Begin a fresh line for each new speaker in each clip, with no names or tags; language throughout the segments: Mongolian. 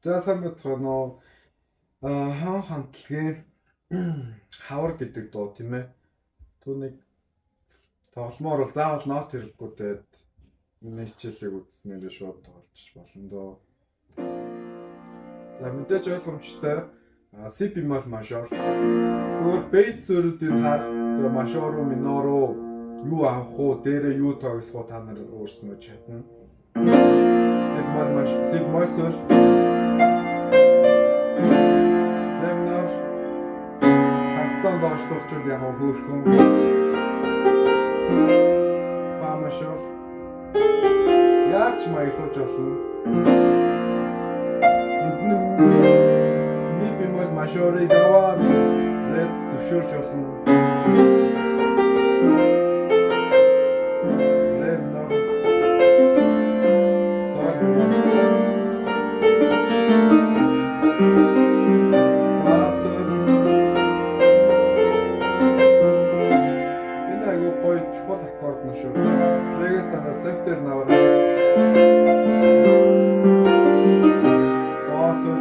За сайн бацгаана. Хаан хамтлагийн хавар гэдэг дуу тийм ээ. Түүнийг тогломоор бол заавал нот хэрэггүй тэгээд миний хичээлийг үзснээр шууд тоглож болно доо. За мэдээж ойлгомжтой. Си бемол мажор. Зүгээр бейс суурьдын хар тэр мажор руу минор руу юу авах уу, дээрээ юу тоглох уу та нар өөрснөө чадна. Си бемол мажор, си бемол суурь. Ремнор хастан доошлуулчул яг хөөрхөн. Фа мажор. Яаж маялуулж болно? Ми бемол мажорыг аваад ред зөвшөөрч болно. Ремнор соль чухал аккорд нь шүү. Регээс танаа сефтер навар. Басор.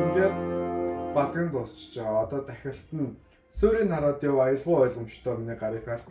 Ингээд батган дуусчих жаа. Одоо дахиалт нь суурийг хараад яв аялгүй ойлгомжтой миний гарыг хар.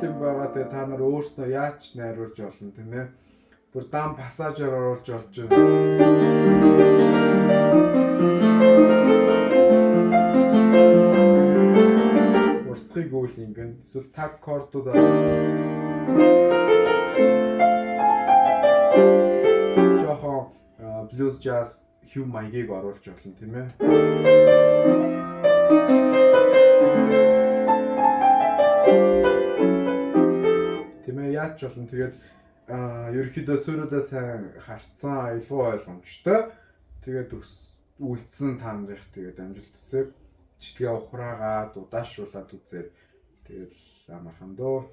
юм байгаа тэгээ та нар өөрснөө яаж найруулж болно тийм ээ. Бүр дан пассажаар оруулж болж байна. Урсгыг үйл ингэн эсвэл таг кордуудаа жоохон blues jazz хүү маягийг оруулж болно тийм ээ. Яаж болно тэгээд ерөнхийдөө суурьудаа сайн харцсан аялгүй ойлгомжтой. Тэгээд үлдсэн та нарын тэгээд амжилт хүсье. Читгэе ухраагаад удаашруулад үзээд тэгээд амархан дөө.